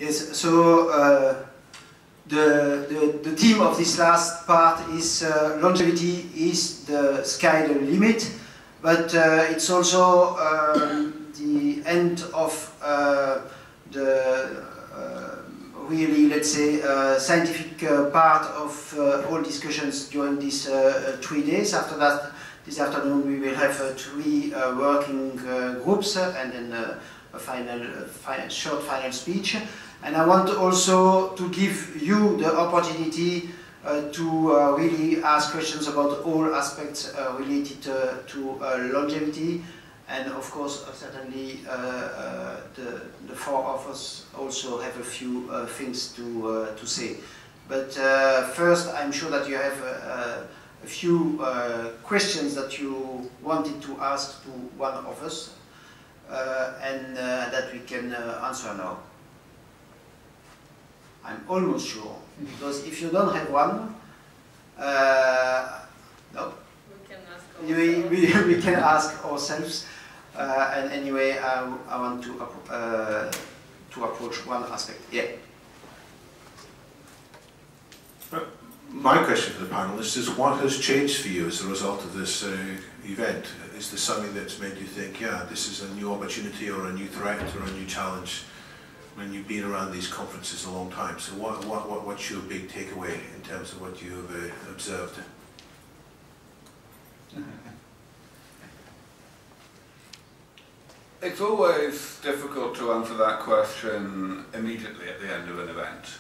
Yes, so the theme of this last part is longevity is the sky the limit, but it's also the end of the really, let's say, scientific part of all discussions during these 3 days. After that, this afternoon we will have 3 working groups and then a short final speech. And I want also to give you the opportunity to really ask questions about all aspects related to longevity. And of course, certainly the 4 of us also have a few things to say. But first, I'm sure that you have a few questions that you wanted to ask to one of us, and that we can answer now. I'm almost sure, because if you don't have one, no, we can ask ourselves. And anyway, I want to approach one aspect. Yeah. My question for the panelists is, what has changed for you as a result of this event? Is there something that's made you think, yeah, this is a new opportunity or a new threat or a new challenge? When you've been around these conferences a long time, so what's your big takeaway in terms of what you've observed? It's always difficult to answer that question immediately at the end of an event.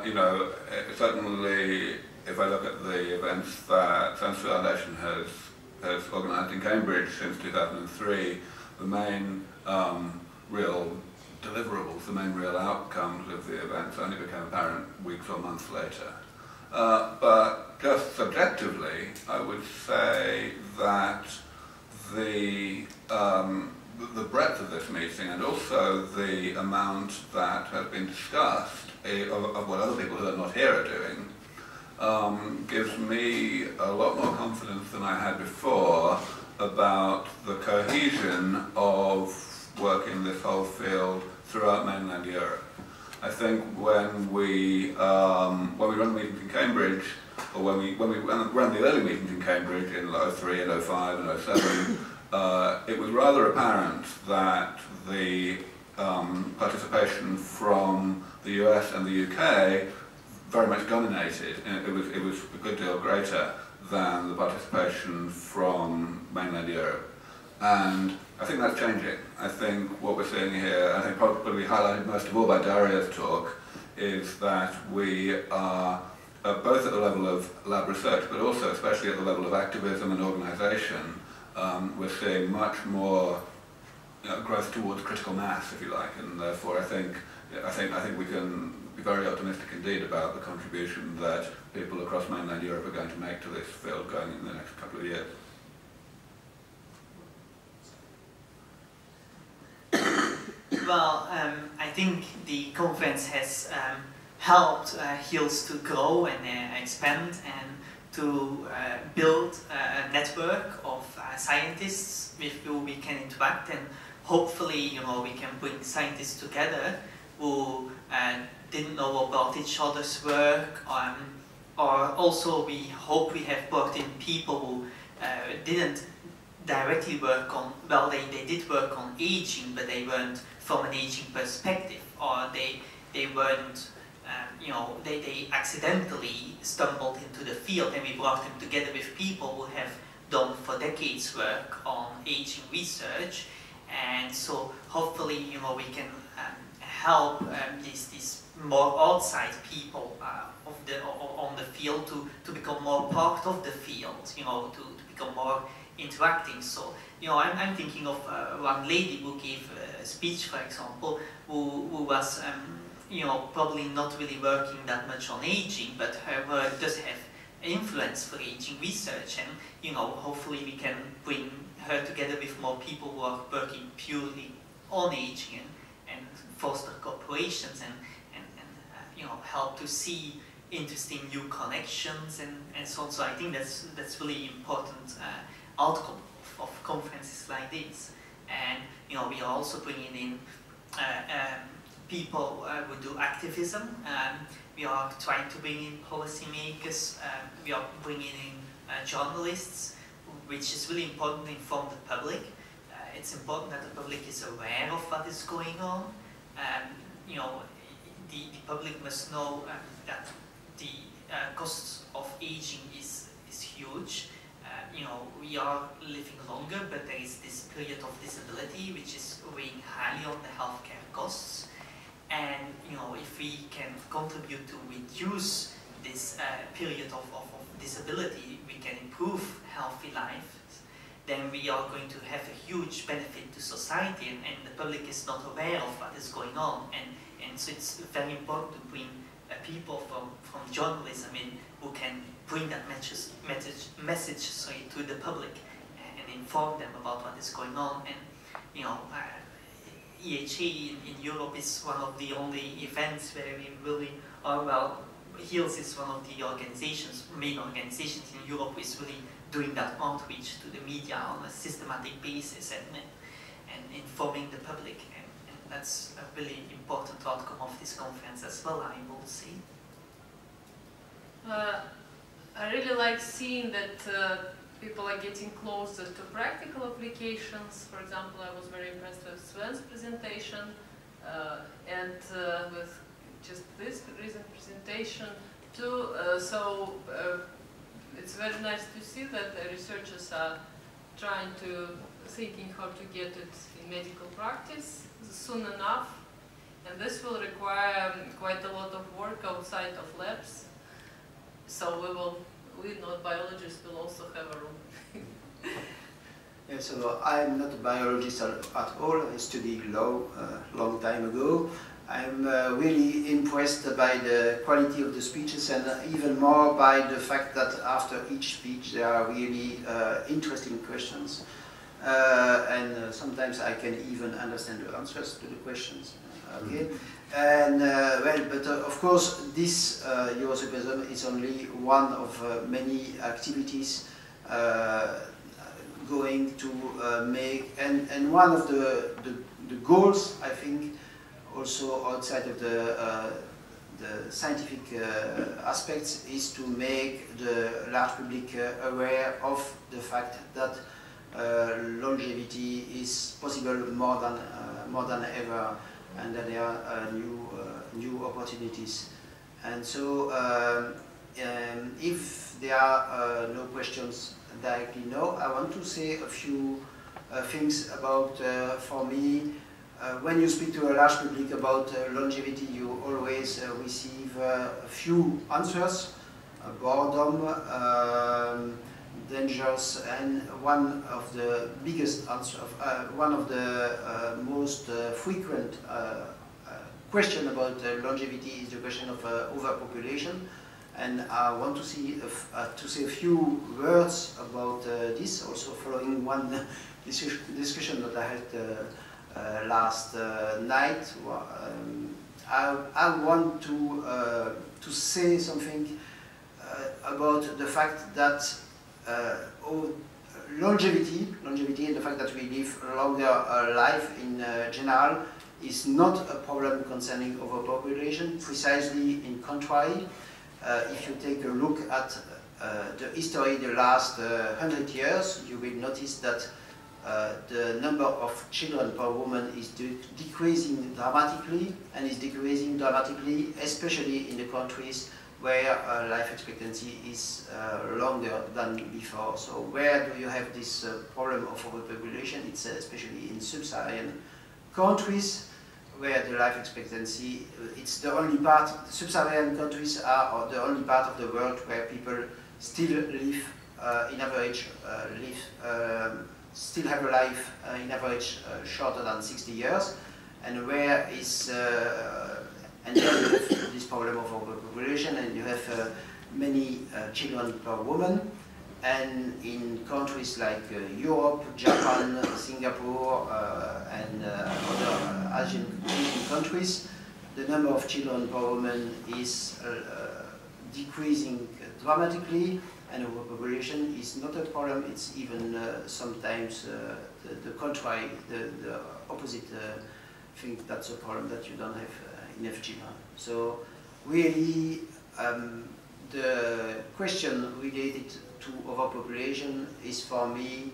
You know, certainly if I look at the events that Science Foundation has organised in Cambridge since 2003, the main real deliverables, the main real outcomes of the events only became apparent weeks or months later. But just subjectively, I would say that the breadth of this meeting and also the amount that has been discussed of what other people who are not here are doing gives me a lot more confidence than I had before about the cohesion of working this whole field throughout mainland Europe. I think when we run meetings in Cambridge, or when we ran the early meetings in Cambridge in 03 and 05 and 07, it was rather apparent that the participation from the US and the UK very much dominated, and it was a good deal greater than the participation from mainland Europe. And I think that's changing. I think what we're seeing here, I think probably highlighted most of all by Daria's talk, is that we are both at the level of lab research, but also especially at the level of activism and organisation, we're seeing much more growth towards critical mass, if you like, and therefore I think we can be very optimistic indeed about the contribution that people across mainland Europe are going to make to this field going in the next couple of years. Well, I think the conference has helped HEALS to grow and expand and to build a network of scientists with who we can interact, and hopefully, you know, we can bring scientists together who didn't know about each other's work, or also we hope we have brought in people who didn't directly work on, well, they did work on aging, but they weren't from an aging perspective, or they weren't, you know, they accidentally stumbled into the field, and we brought them together with people who have done for decades work on aging research. And so hopefully, you know, we can help these more outside people on the field to become more part of the field, you know, to become more interacting. So, you know, I'm thinking of one lady who gave a speech, for example, who was, you know, probably not really working that much on aging, but her work does have influence for aging research, and, you know, hopefully we can bring her together with more people who are working purely on aging and foster cooperations and you know, help to see interesting new connections and so on. So I think that's really important outcome of conferences like this. And, you know, we are also bringing in people who do activism. We are trying to bring in policymakers, we are bringing in journalists, which is really important to inform the public. It's important that the public is aware of what is going on. You know, the public must know that the costs of aging is huge. You know, we are living longer, but there is this period of disability which is weighing highly on the healthcare costs. And you know, if we can contribute to reduce this period of disability, we can improve healthy lives, then we are going to have a huge benefit to society, and the public is not aware of what is going on. And so it's very important to bring people from journalism in who can bring that message to the public and inform them about what is going on. And you know, EHA in Europe is one of the only events where we really are, well, HEALS is one of the main organizations in Europe who is really doing that outreach to the media on a systematic basis and informing the public. And that's a really important outcome of this conference as well, I will say. I really like seeing that people are getting closer to practical applications. For example, I was very impressed with Sven's presentation and with just this recent presentation too. It's very nice to see that the researchers are trying to thinking how to get it in medical practice soon enough, and this will require quite a lot of work outside of labs. So we not biologists will also have a role. Yeah, so I'm not a biologist at all. I studied law a long time ago. I'm really impressed by the quality of the speeches, and even more by the fact that after each speech there are really interesting questions. And sometimes I can even understand the answers to the questions. Okay, and well, but of course this Eurosymposium is only one of many activities going to make, and one of the goals, I think, also outside of the scientific aspects, is to make the large public aware of the fact that longevity is possible more than ever, and that there are new opportunities. And so, if there are no questions directly now, I want to say a few things about, for me, when you speak to a large public about longevity, you always receive a few answers: boredom, dangers, and one of the biggest answers, one of the most frequent question about longevity is the question of overpopulation. And I want to say a few words about this, also following one discussion that I had last night. I want to say something about the fact that longevity and the fact that we live a longer life in general is not a problem concerning overpopulation. Precisely in contrary, if you take a look at the history the last 100 years, you will notice that the number of children per woman is decreasing dramatically, and is decreasing dramatically especially in the countries where life expectancy is longer than before. So where do you have this problem of overpopulation? It's especially in sub-Saharan countries, where the life expectancy, it's the only part, sub-Saharan countries are the only part of the world where people still live, in average, still have a life in average shorter than 60 years, and where is, and then you have this problem of overpopulation, and you have many children per woman. And in countries like Europe, Japan, Singapore, and other Asian countries, the number of children per woman is decreasing dramatically, and overpopulation is not a problem. It's even sometimes the contrary, the opposite think that's a problem, that you don't have enough children. So really, the question related to overpopulation is for me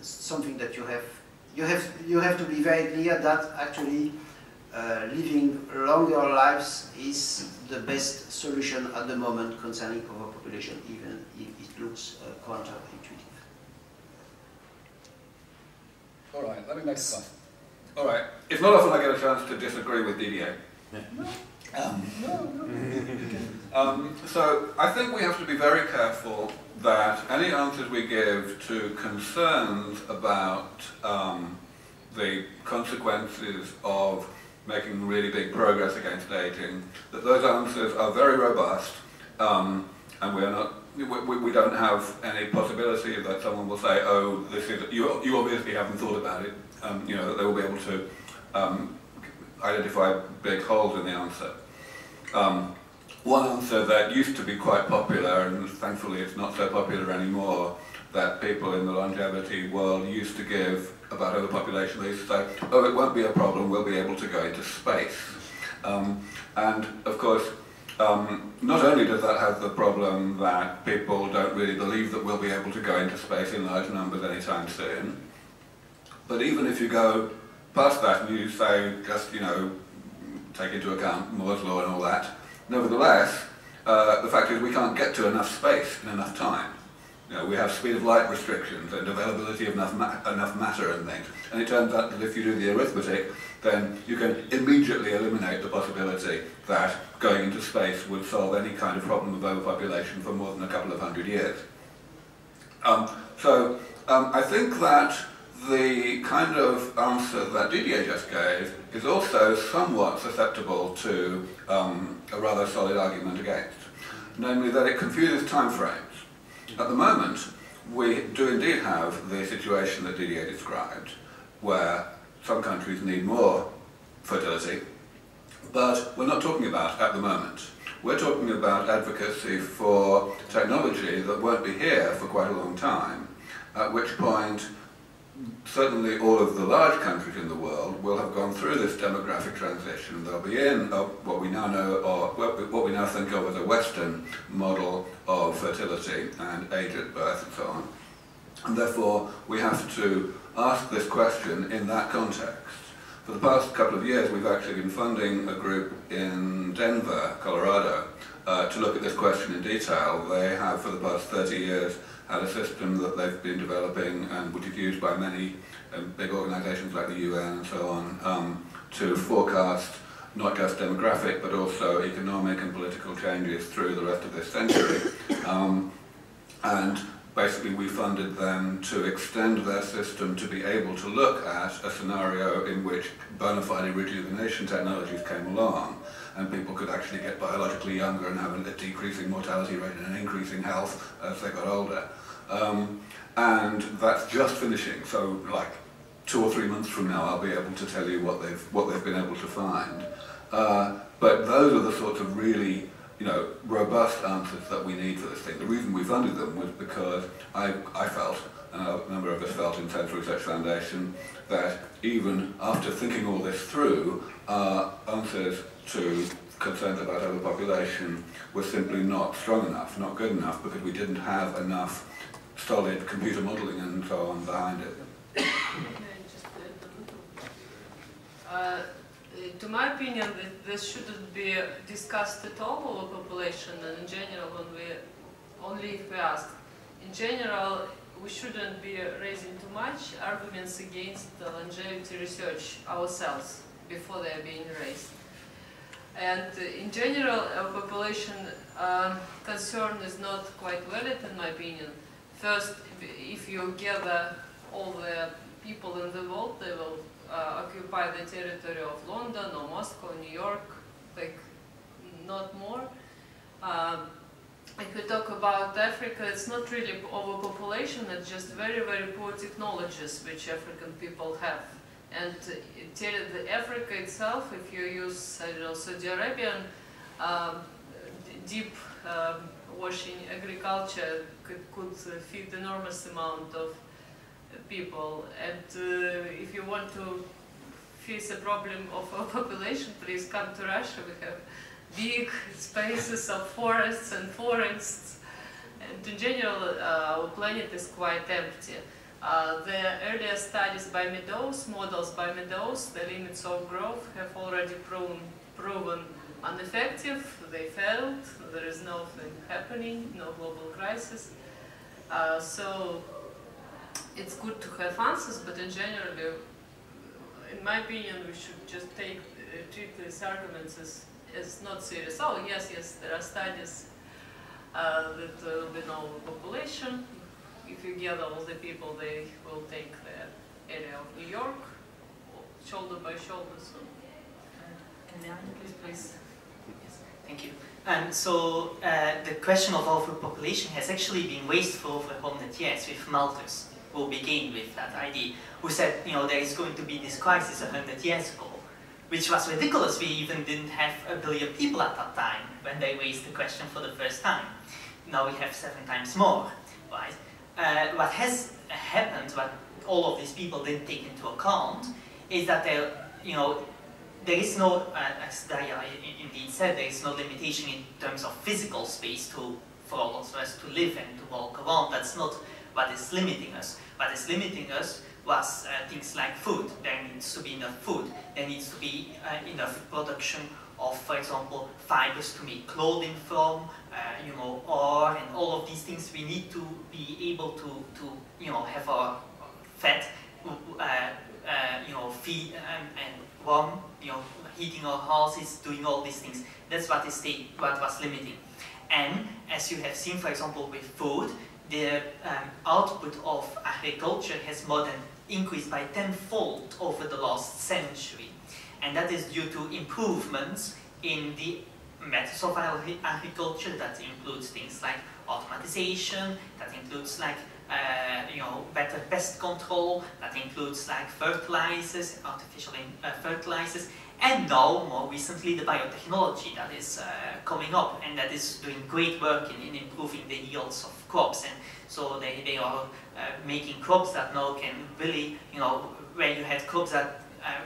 something that you have to be very clear that actually living longer lives is the best solution at the moment concerning overpopulation, even if it looks counterintuitive. All right, let me make a point. All right, it's not often I get a chance to disagree with Didier. So I think we have to be very careful that any answers we give to concerns about the consequences of making really big progress against aging, that those answers are very robust, and we don't have any possibility that someone will say, oh, this is, you obviously haven't thought about it, you know, that they will be able to identify big holes in the answer. One answer that used to be quite popular, and thankfully it's not so popular anymore, that people in the longevity world used to give about overpopulation, they used to say, oh, it won't be a problem, we'll be able to go into space. And of course, not only does that have the problem that people don't really believe that we'll be able to go into space in large numbers anytime soon, but even if you go past that and you say, just, you know, take into account Moore's law and all that, nevertheless, the fact is we can't get to enough space in enough time. You know, we have speed of light restrictions and availability of enough matter and things. And it turns out that if you do the arithmetic, then you can immediately eliminate the possibility that going into space would solve any kind of problem of overpopulation for more than a couple of 100 years. I think that the kind of answer that Didier just gave is also somewhat susceptible to a rather solid argument against, namely that it confuses timeframes. At the moment, we do indeed have the situation that Didier described, where some countries need more fertility, but we're not talking about at the moment. We're talking about advocacy for technology that won't be here for quite a long time, at which point certainly all of the large countries in the world will have gone through this demographic transition. They'll be in what we now know, or what we now think of as a Western model of fertility and age at birth and so on. And therefore, we have to ask this question in that context. For the past couple of years, we've actually been funding a group in Denver, Colorado, to look at this question in detail. They have, for the past 30 years, had a system that they've been developing and which is used by many big organizations like the UN and so on to forecast not just demographic but also economic and political changes through the rest of this century. And basically we funded them to extend their system to be able to look at a scenario in which bona fide rejuvenation technologies came along and people could actually get biologically younger and have a decreasing mortality rate and an increasing health as they got older. And that's just finishing, so like 2 or 3 months from now I'll be able to tell you what they've been able to find. But those are the sorts of really, you know, robust answers that we need for this thing. The reason we funded them was because I felt, and a number of us felt in Central Research Foundation, that even after thinking all this through, our answers to concerns about overpopulation were simply not strong enough, not good enough, because we didn't have enough solid computer modeling and so on behind it. To my opinion, this shouldn't be discussed at all, overpopulation, and in general, only if we ask. In general, we shouldn't be raising too much arguments against the longevity research ourselves before they are being raised. And in general, overpopulation concern is not quite valid, in my opinion. First, if you gather all the people in the world, they will occupy the territory of London or Moscow, New York, like not more. If we talk about Africa, it's not really overpopulation, it's just very, very poor technologies which African people have. And the Africa itself, if you use, I don't know, Saudi Arabian deep washing agriculture could feed enormous amount of people. And if you want to face a problem of overpopulation, please come to Russia. We have big spaces of forests and forests, and in general our planet is quite empty. The earlier studies by Meadows, models by Meadows, the limits of growth have already proven ineffective. They failed. There is nothing happening, no global crisis. So it's good to have answers, but in general, in my opinion, we should just treat these arguments as not serious. Oh yes, there are studies that there will be no population. If you gather all the people, they will take the area of New York, shoulder by shoulder. So, please. Yes, thank you. So the question of overpopulation has actually been raised for over 100 years with Malthus, who began with that idea, who said, there is going to be this crisis 100 years ago, which was ridiculous. We even didn't have 1 billion people at that time when they raised the question for the first time. Now we have 7 times more, right? What has happened, what all of these people didn't take into account, is that there is no, as Daria indeed said, there is no limitation in terms of physical space for all of us to live and to walk around. That's not what is limiting us. What is limiting us was things like food. There needs to be enough food. There needs to be enough production of, for example, fibers to make clothing from, ore, and all of these things. We need to be able to have our fat, feed and warm, heating our houses, doing all these things. That's what was limiting. And as you have seen, for example, with food, the output of agriculture has more than increased by 10-fold over the last century. And that is due to improvements in the methods of agriculture. That includes things like automatization, that includes like better pest control, that includes like fertilizers, artificial fertilizers, and now more recently the biotechnology that is coming up, and that is doing great work in improving the yields of crops. And so they are making crops that now can really, where you had crops that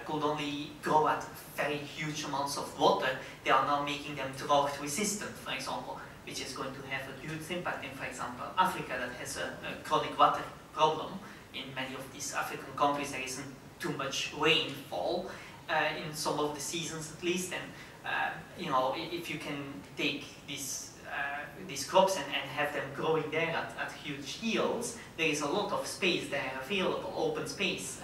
could only grow at very huge amounts of water, they are now making them drought resistant, for example, which is going to have a huge impact in, for example, Africa, that has a chronic water problem. In many of these African countries there isn't too much rainfall in some of the seasons at least, and if you can take these crops and have them growing there at huge yields, there is a lot of space there available, open space.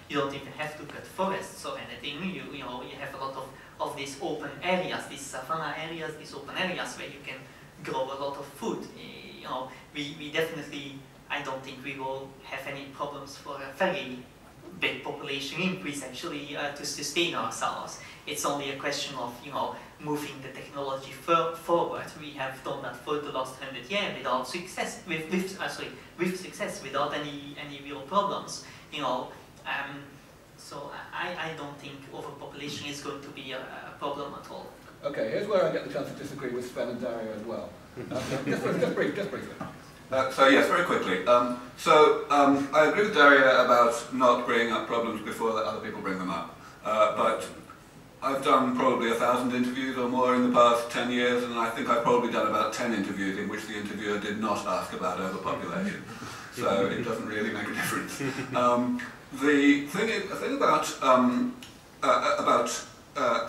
You don't even have to cut forests or anything. You have a lot of these open areas, these savanna areas, these open areas where you can grow a lot of food. We definitely, I don't think we will have any problems for a very big population increase actually to sustain ourselves. It's only a question of moving the technology forward. We have done that for the last 100 years without success, with success, without any real problems. So I don't think overpopulation is going to be a problem at all. Okay, here's where I get the chance to disagree with Sven and Dario as well. Just briefly. So yes, very quickly. I agree with Daria about not bringing up problems before that other people bring them up. But I've done probably 1,000 interviews or more in the past 10 years, and I think I've probably done about 10 interviews in which the interviewer did not ask about overpopulation. So it doesn't really make a difference. The thing about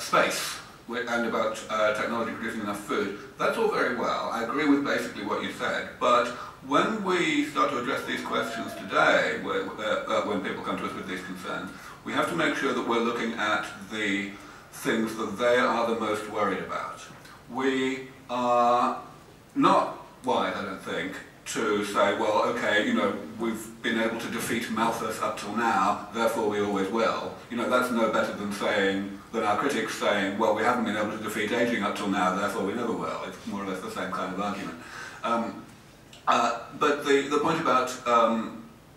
space and about technology producing enough food, that's all very well. I agree with basically what you said, but when we start to address these questions today, when people come to us with these concerns, we have to make sure that we're looking at the things that they are the most worried about. We are not wise, I don't think, to say, well, okay, we've been able to defeat Malthus up till now, therefore we always will. That's no better than our critics saying, well, we haven't been able to defeat aging up till now, therefore we never will. It's more or less the same kind of argument. But the point about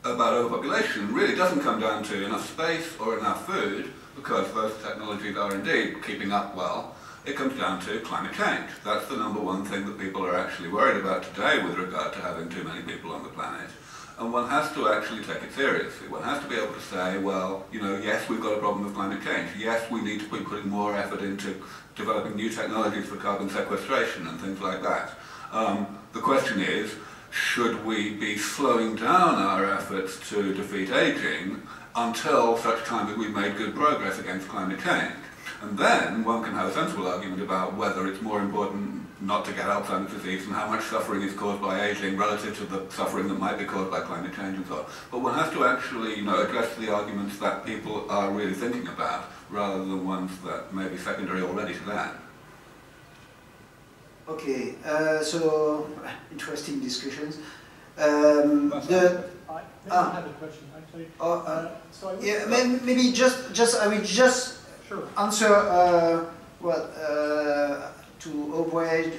overpopulation really doesn't come down to enough space or enough food, because those technologies are indeed keeping up well. It comes down to climate change. That's the #1 thing that people are actually worried about today with regard to having too many people on the planet. And one has to actually take it seriously. One has to be able to say, well, you know, yes, we've got a problem with climate change. Yes, we need to be putting more effort into developing new technologies for carbon sequestration and things like that. The question is, should we be slowing down our efforts to defeat aging until such time that we've made good progress against climate change? And then one can have a sensible argument about whether it's more important not to get Alzheimer's disease and how much suffering is caused by aging relative to the suffering that might be caused by climate change and so on. But one has to actually, you know, address the arguments that people are really thinking about rather than ones that may be secondary already to that. Okay, so interesting discussions. I have a question actually. Yeah, maybe I will just sure. answer to avoid.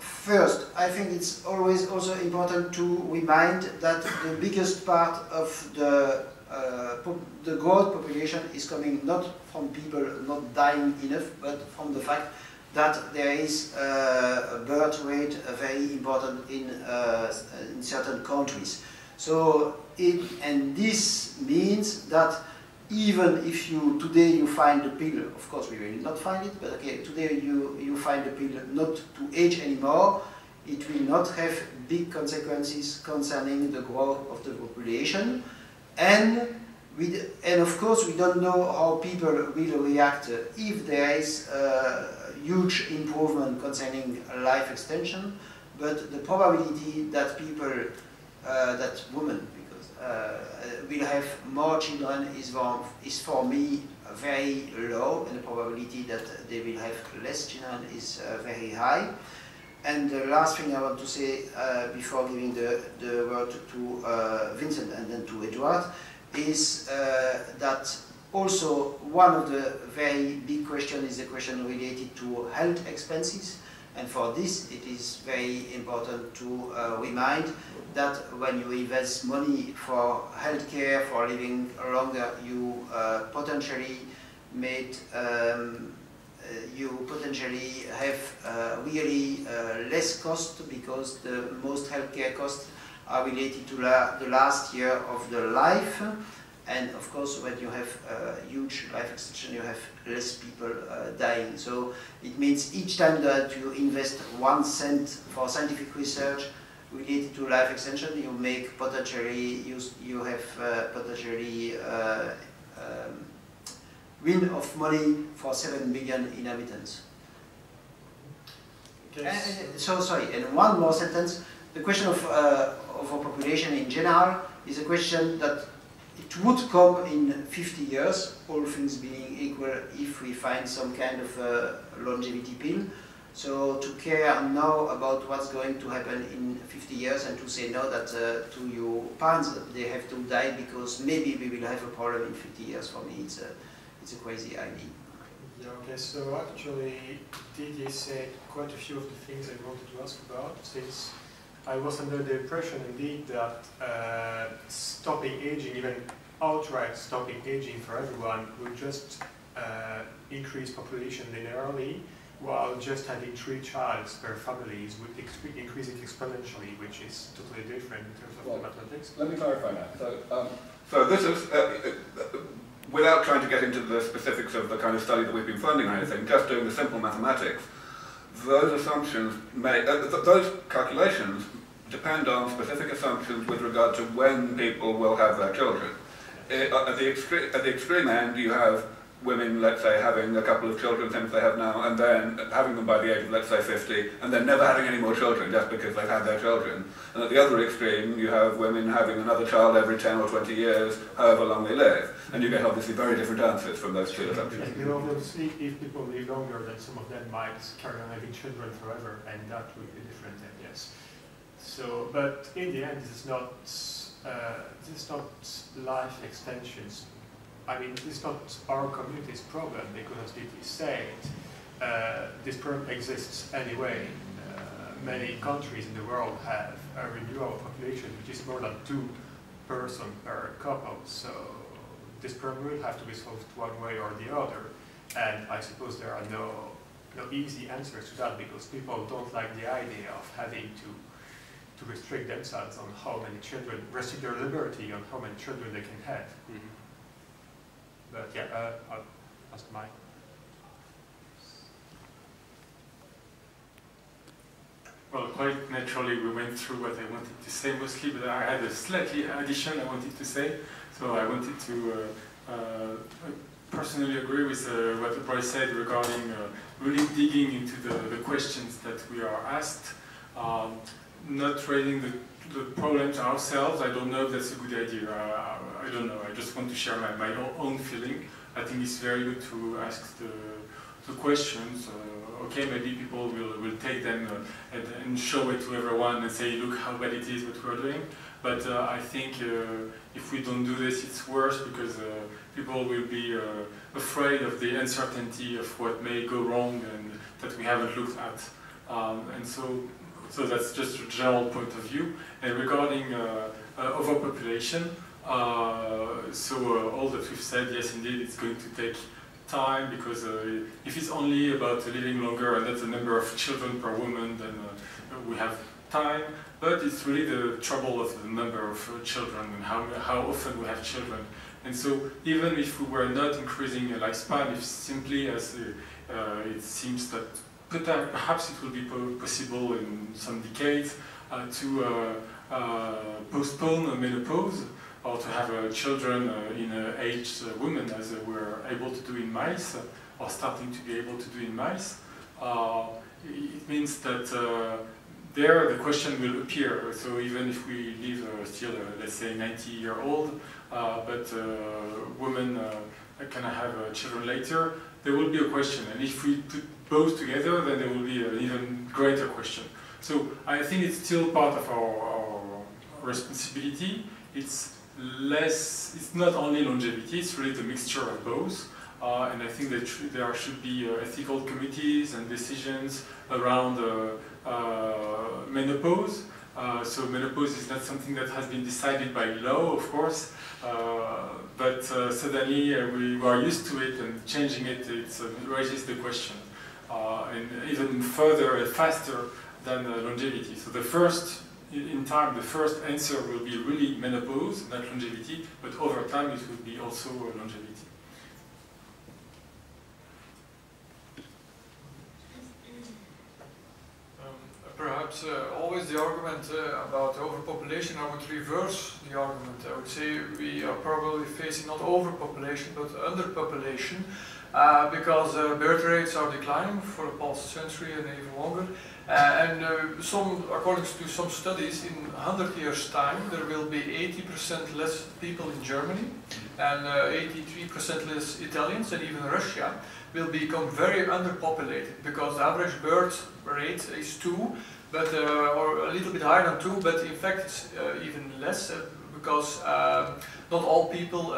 First, I think it's always also important to remind that the biggest part of the growth population is coming not from people not dying enough, but from the fact that there is a birth rate very important in certain countries. So, and this means that even if today you find a pill, of course we will not find it, but okay, today you find a pill not to age anymore, it will not have big consequences concerning the growth of the population. And of course we don't know how people will react if there is a huge improvement concerning life extension, but the probability that people, that women, will have more children is for me very low, and the probability that they will have less children is very high. And the last thing I want to say before giving the word to Vincent and then to Edward is that also one of the very big questions is the question related to health expenses. And for this, it is very important to remind that when you invest money for healthcare, for living longer, you potentially have really less cost, because the most healthcare costs are related to the last year of the life. And of course, when you have a huge life extension, you have less people dying. So it means each time that you invest 1 cent for scientific research related to life extension, you make potentially, you have potentially win of money for 7 billion inhabitants. So sorry, and one more sentence. The question of overpopulation in general is a question that it would come in 50 years, all things being equal, if we find some kind of longevity pill. So to care now about what's going to happen in 50 years and to say no that to your parents that they have to die because maybe we will have a problem in 50 years, for me it's a crazy idea. Yeah, okay, so actually Didier said quite a few of the things I wanted to ask about, since I was under the impression indeed that stopping aging, even outright stopping aging for everyone, would just increase population linearly, while just having 3 children per family would increase it exponentially, which is totally different in terms of mathematics. Let me clarify that. So this is, without trying to get into the specifics of the kind of study that we've been funding or anything, just doing the simple mathematics, those assumptions those calculations depend on specific assumptions with regard to when people will have their children. At the extreme end, you have women, let's say, having a couple of children, things they have now, and then having them by the age of, let's say, 50, and then never having any more children just because they've had their children. And at the other extreme, you have women having another child every 10 or 20 years, however long they live. And you get obviously very different answers from those two assumptions. And obviously, if people live longer, then some of them might carry on having children forever, and that would be different then, yes. So, but in the end, this is not life extensions. I mean, this is not our community's problem, because as Didi said, this problem exists anyway. Many countries in the world have a renewable population which is more than 2 persons per couple, so this problem will have to be solved one way or the other. And I suppose there are no easy answers to that, because people don't like the idea of having to to restrict themselves on how many children, restrict their liberty on how many children they can have. But yeah, I'll ask Mike. Well, quite naturally we went through what I wanted to say mostly, but I had a slightly addition I wanted to say. So I wanted to personally agree with what the boy said regarding really digging into the questions that we are asked, not raising the problems ourselves. I don't know if that's a good idea. I don't know. I just want to share my own feeling. I think it's very good to ask the questions. Okay, maybe people will take them and show it to everyone and say, look how bad it is what we're doing. But I think if we don't do this, it's worse, because people will be afraid of the uncertainty of what may go wrong and that we haven't looked at. And so that's just a general point of view. And regarding overpopulation, all that we've said, yes, indeed, it's going to take time, because if it's only about living longer and that's the number of children per woman, then we have time. But it's really the trouble of the number of children and how often we have children. And so even if we were not increasing a lifespan, if simply as it seems that perhaps it will be possible in some decades to postpone menopause, or to have children in aged women, as we're able to do in mice, or starting to be able to do in mice, it means that there the question will appear. So even if we live still, let's say, 90-year-old, but women can have children later, there will be a question. And if we put both together, then there will be an even greater question. So I think it's still part of our responsibility. It's not only longevity, it's really the mixture of both. And I think that there should be ethical committees and decisions around menopause. So menopause is not something that has been decided by law, of course, but suddenly we are used to it, and changing it raises the question, and even further and faster than longevity. So in time, the first answer will be really menopause, not longevity, but over time it will be also longevity. Perhaps always the argument about overpopulation, I would reverse the argument. I would say we are probably facing not overpopulation but underpopulation, because birth rates are declining for the past century and even longer. According to some studies, in 100 years' time there will be 80% less people in Germany and 83% less Italians, and even Russia will become very underpopulated, because the average birth rate is 2, but or a little bit higher than 2, but in fact it's even less, because not all people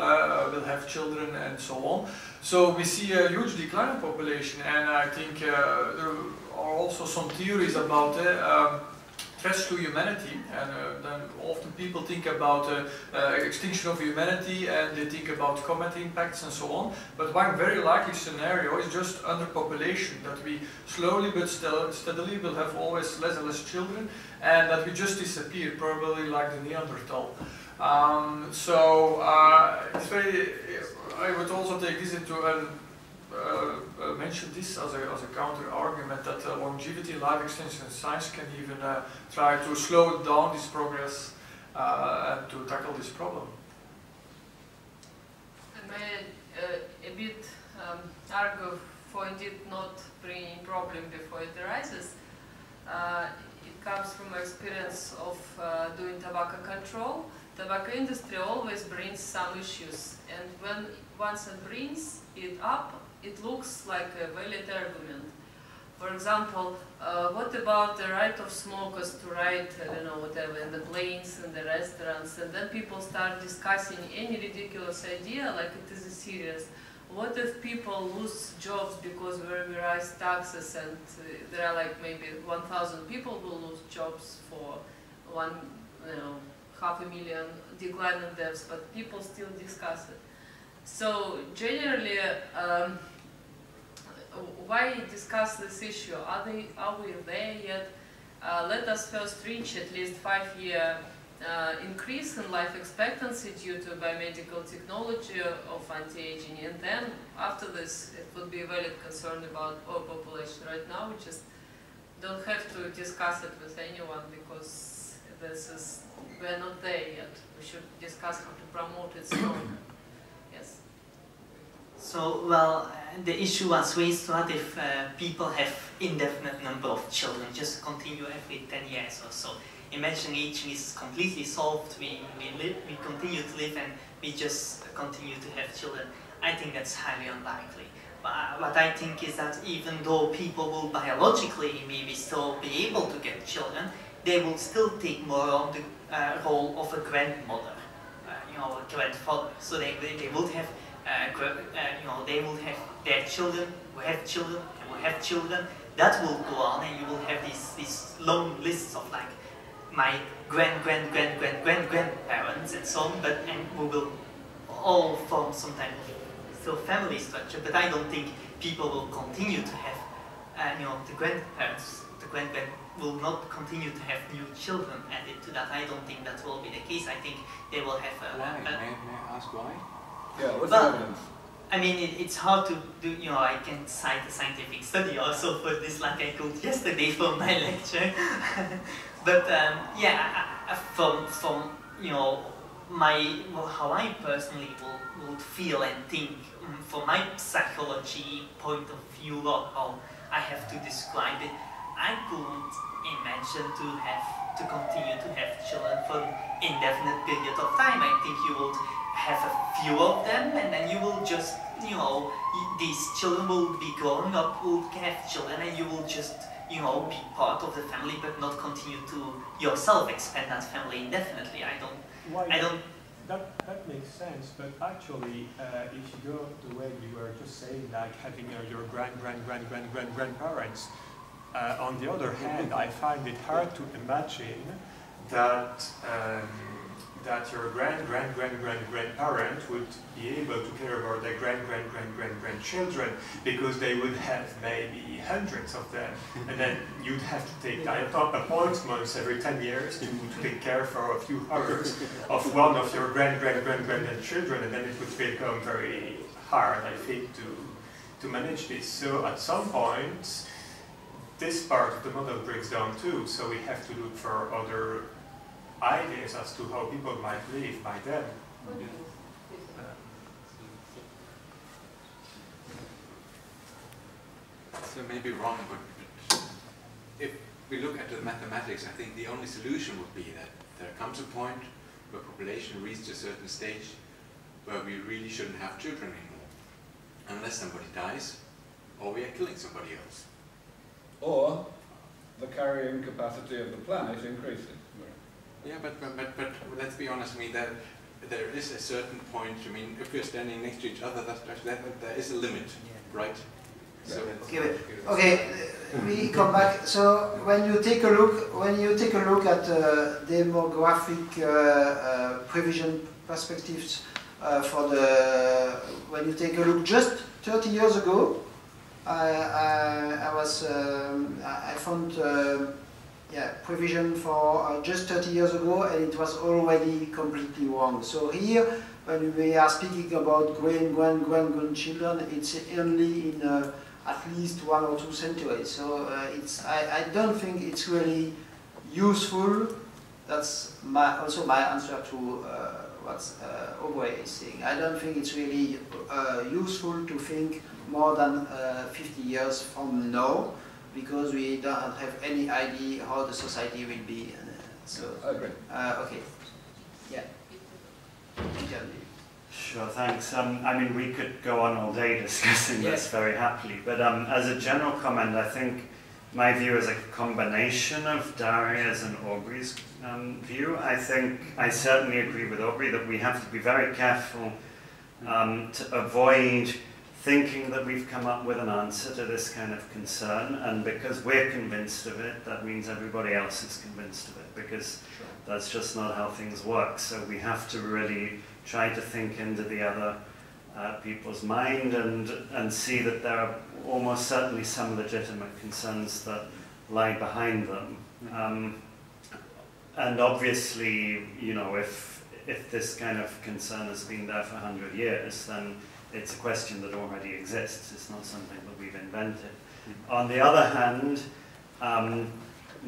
will have children and so on. So we see a huge decline in population, and I think there are also some theories about threats to humanity, and then often people think about extinction of humanity, and they think about comet impacts and so on. But one very likely scenario is just underpopulation, that we slowly but steadily will have always less and less children, and that we just disappear, probably like the Neanderthal. It's very, I would also take this into mention this as a counter argument, that longevity, life extension and science can even try to slow down this progress and to tackle this problem. I may a bit argue for indeed not bringing problem before it arises. It comes from experience of doing tobacco control. Tobacco industry always brings some issues, and once it brings it up, it looks like a valid argument. For example, what about the right of smokers to write, I don't know, whatever, in the planes, in the restaurants, and then people start discussing any ridiculous idea like it is serious. What if people lose jobs because we raise taxes, and there are like maybe 1,000 people who lose jobs for 500,000 decline in deaths, but people still discuss it. So generally, why discuss this issue? Are we there yet? let us first reach at least 5-year increase in life expectancy due to biomedical technology of anti-aging, and then after this it would be a valid concern about overpopulation. Right now we just don't have to discuss it with anyone because we're not there yet. We should discuss how to promote it stronger. Yes. So, well, the issue was raised what if people have indefinite number of children, just continue every 10 years or so. Imagine aging is completely solved, we continue to live and we just continue to have children. I think that's highly unlikely. But what I think is that even though people will biologically maybe still be able to get children, they will still take more on the role of a grandmother, a grandfather. So they would have, they will have their children, who have children, and will have children. That will go on, and you will have these long lists of like my grandparents and so on. And we will all form some type of still family structure. But I don't think people will continue to have, the grandparents, the grand will not continue to have new children added to that. I don't think that will be the case. I think they will have why? May I ask why? Yeah, what's the evidence? I mean, it's hard to do, I can cite a scientific study also for this, like I could yesterday for my lecture. But from how I personally would feel and think, from my psychology point of view or how I have to describe it, I couldn't imagine to continue to have children for an indefinite period of time. I think you would have a few of them, and then you will just, these children will be growing up, will have children, and you will just, be part of the family, but not continue to yourself expand that family indefinitely. That makes sense, but actually, if you go the way you were just saying, like having your grandparents, on the other hand, I find it hard to imagine that that your grandparent would be able to care about their grandchildren, because they would have maybe hundreds of them, and then you'd have to take appointments every 10 years to take care for a few hours of one of your grandchildren, and then it would become very hard, I think, to manage this. So at some point, this part of the model breaks down too, so we have to look for other ideas as to how people might live by then. So maybe wrong, but if we look at the mathematics, I think the only solution would be that there comes a point where population reaches a certain stage where we really shouldn't have children anymore, unless somebody dies or we are killing somebody else. Or the carrying capacity of the planet increases. Yeah, but let's be honest. I mean, there is a certain point. I mean, if we're standing next to each other, there is a limit, right? So okay, we come back. So when you take a look at demographic prevision perspectives when you take a look just 30 years ago, I found prevision for just 30 years ago, and it was already completely wrong. So here, when we are speaking about grandchildren, it's only in at least 1 or 2 centuries. So I don't think it's really useful. That's also my answer to what Ogwe is saying. I don't think it's really useful to think more than 50 years from now, because we don't have any idea how the society will be. I agree. Okay. Yeah. Sure, thanks. I mean, we could go on all day discussing this very happily, but as a general comment, I think my view is a combination of Daria's and Aubrey's view. I think I certainly agree with Aubrey that we have to be very careful to avoid thinking that we've come up with an answer to this kind of concern, and because we're convinced of it, that means everybody else is convinced of it, because that's just not how things work. So we have to really try to think into the other people's mind and see that there are almost certainly some legitimate concerns that lie behind them. And obviously, you know, if this kind of concern has been there for 100 years, then it's a question that already exists. It's not something that we've invented. On the other hand,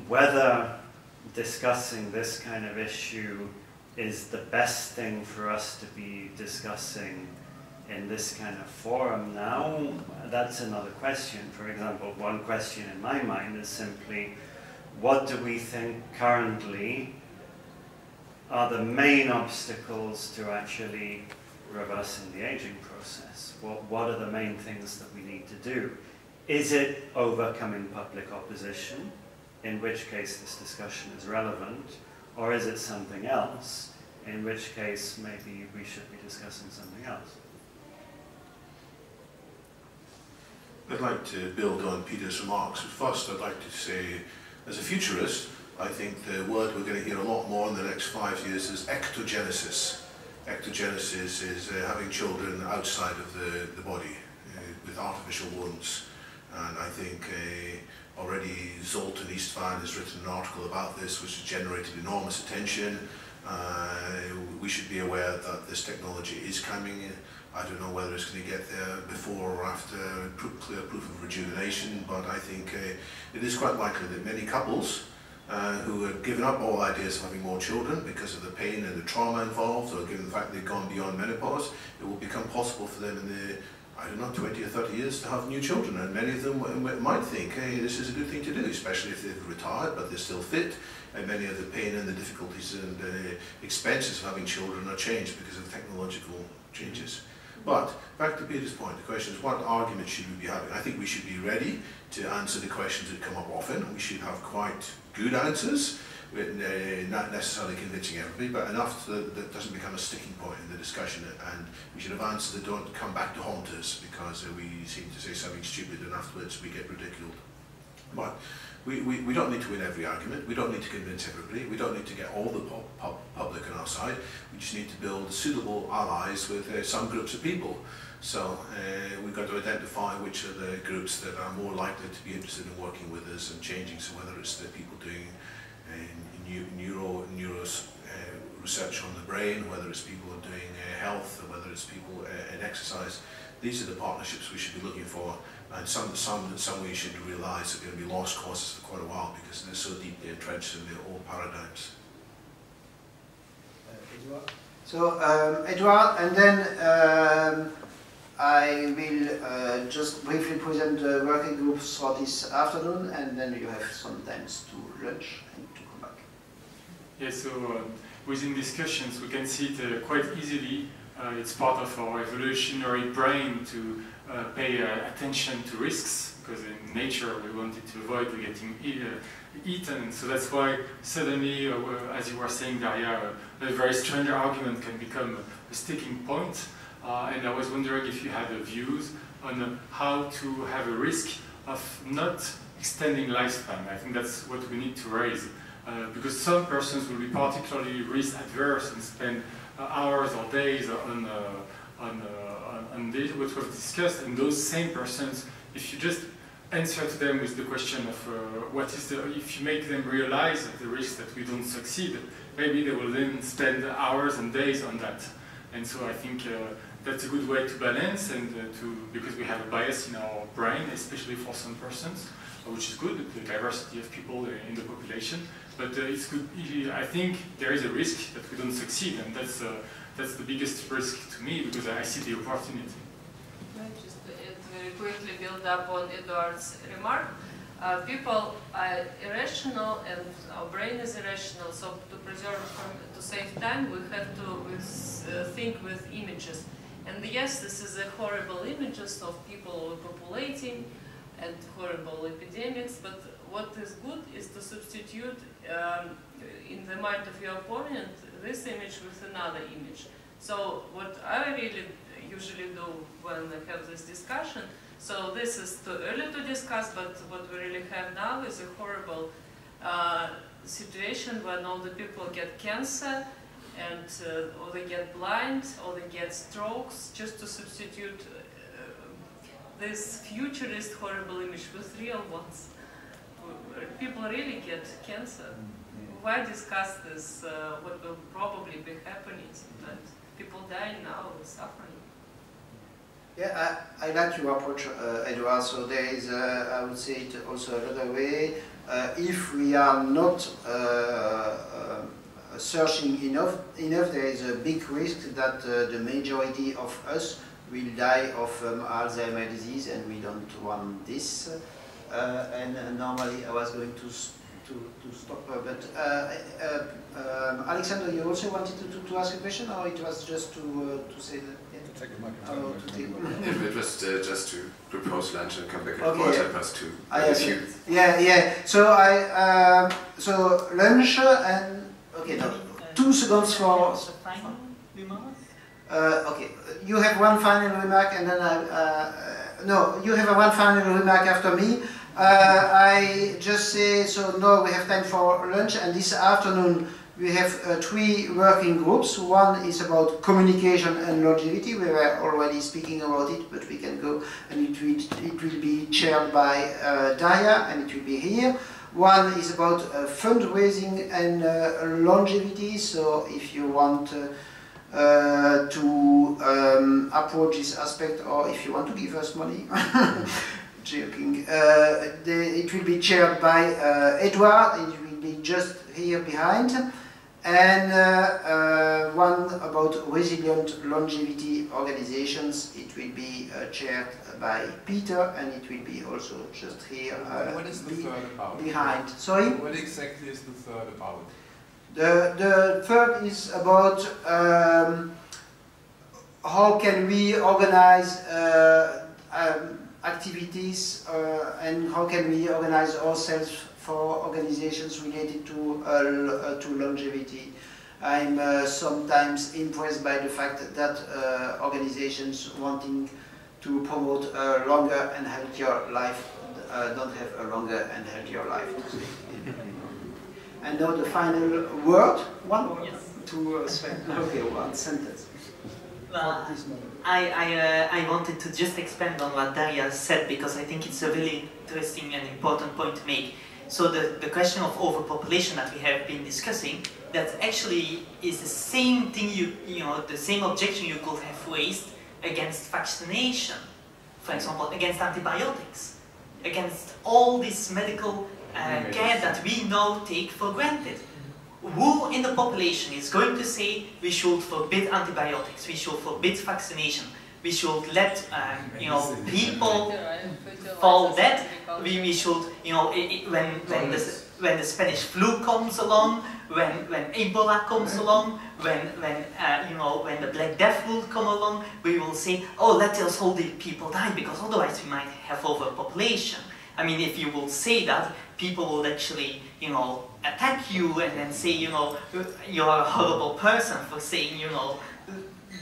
whether discussing this kind of issue is the best thing for us to be discussing in this kind of forum now, that's another question. For example, one question in my mind is simply, what do we think currently are the main obstacles to actually reversing the aging process? What are the main things that we need to do? Is it overcoming public opposition, in which case this discussion is relevant, or is it something else, in which case maybe we should be discussing something else? I'd like to build on Peter's remarks. First, I'd like to say, as a futurist, I think the word we're going to hear a lot more in the next 5 years is ectogenesis. Ectogenesis is having children outside of the body with artificial wombs. And I think already Zoltan Istvan has written an article about this, which has generated enormous attention. We should be aware that this technology is coming. I don't know whether it's going to get there before or after clear proof of rejuvenation, but I think it is quite likely that many couples who have given up all ideas of having more children because of the pain and the trauma involved, or given the fact they've gone beyond menopause, it will become possible for them in the, I don't know, 20 or 30 years to have new children. And many of them might think, hey, this is a good thing to do, especially if they've retired, but they're still fit. And many of the pain and the difficulties and expenses of having children are changed because of technological changes. But back to Peter's point, the question is, what argument should we be having? I think we should be ready to answer the questions that come up often. We should have quite good answers, not necessarily convincing everybody, but enough that doesn't become a sticking point in the discussion. And we should have answers that don't come back to haunt us because we seem to say something stupid and afterwards we get ridiculed. But we don't need to win every argument. We don't need to convince everybody. We don't need to get all the public on our side. We just need to build suitable allies with some groups of people. So we've got to identify which are the groups that are more likely to be interested in working with us and changing. So whether it's the people doing research on the brain, whether it's people doing health, or whether it's people in exercise, these are the partnerships we should be looking for. And some we should realise are going to be lost causes for quite a while because they're so deeply entrenched in their old paradigms. Edouard. So, Edouard, and then I will just briefly present the working groups for this afternoon, and then you have some time to lunch and to come back. Yes, so within discussions we can see it quite easily. It's part of our evolutionary brain to pay attention to risks, because in nature we wanted to avoid getting eaten. So that's why suddenly, as you were saying, Daria, a very strange argument can become a sticking point. And I was wondering if you had views on how to have a risk of not extending lifespan. I think that's what we need to raise, because some persons will be particularly risk adverse and spend hours or days on this, what we've discussed, and those same persons, if you just answer to them with the question of what is the, if you make them realize the risk that we don't succeed, maybe they will then spend hours and days on that. And so I think that's a good way to balance, and because we have a bias in our brain, especially for some persons, which is good, the diversity of people in the population. But it's good. I think there is a risk that we don't succeed, and that's the biggest risk to me, because I see the opportunity. Just very quickly build up on Eduard's remark. People are irrational, and our brain is irrational. So to save time, we have to think with images. And yes, this is a horrible images of people overpopulating and horrible epidemics. But what is good is to substitute in the mind of your opponent this image with another image. So what I really usually do when I have this discussion, so this is too early to discuss, but what we really have now is a horrible situation when all the people get cancer, and or they get blind, or they get strokes, just to substitute this futurist horrible image with real ones, people really get cancer. Why discuss this? What will probably be happening sometimes? People die now, suffering. Yeah, I like your approach, Edouard. So there is, I would say it also another way. If we are not searching enough, there is a big risk that the majority of us will die of Alzheimer's disease, and we don't want this. And normally I was going to stop, but Alexander, you also wanted to ask a question, or it was just to say that? To take the microphone. It was just to propose lunch and come back at Okay. 2:15. Yeah. So so lunch and okay. No, 2 seconds for. Okay, you have one final remark, and then no, you have one final remark after me. I just say, so now we have time for lunch, and this afternoon we have 3 working groups. One is about communication and longevity. We were already speaking about it, but we can go, and it will be chaired by Daria, and it will be here. One is about fundraising and longevity, so if you want to approach this aspect, or if you want to give us money, joking, it will be chaired by Edouard. It will be just here behind, and one about resilient longevity organizations. It will be chaired by Peter, and it will be also just here what is the third about? behind. Sorry? What exactly is the third about? The third is about how can we organize activities and how can we organize ourselves for organizations related to longevity. I'm sometimes impressed by the fact that organizations wanting to promote a longer and healthier life don't have a longer and healthier life. And now the final word, one word to Sven. Okay, one sentence. Well, I wanted to just expand on what Daria said, because I think it's a really interesting and important point to make. So the question of overpopulation that we have been discussing, that actually is the same thing the same objection you could have raised against vaccination, for example, against antibiotics, against all this medical care that we now take for granted. Who in the population is going to say we should forbid antibiotics, we should forbid vaccination, we should let people fall dead, we should, when the Spanish flu comes along, when Ebola comes along, when the Black Death will come along, we will say, oh, let us all the people die, because otherwise we might have overpopulation. I mean, if you will say that, people will actually, attack you and then say, you're a horrible person for saying,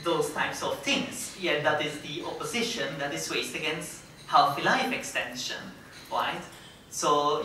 those types of things. Yeah, that is the opposition that is raised against healthy life extension, right? So,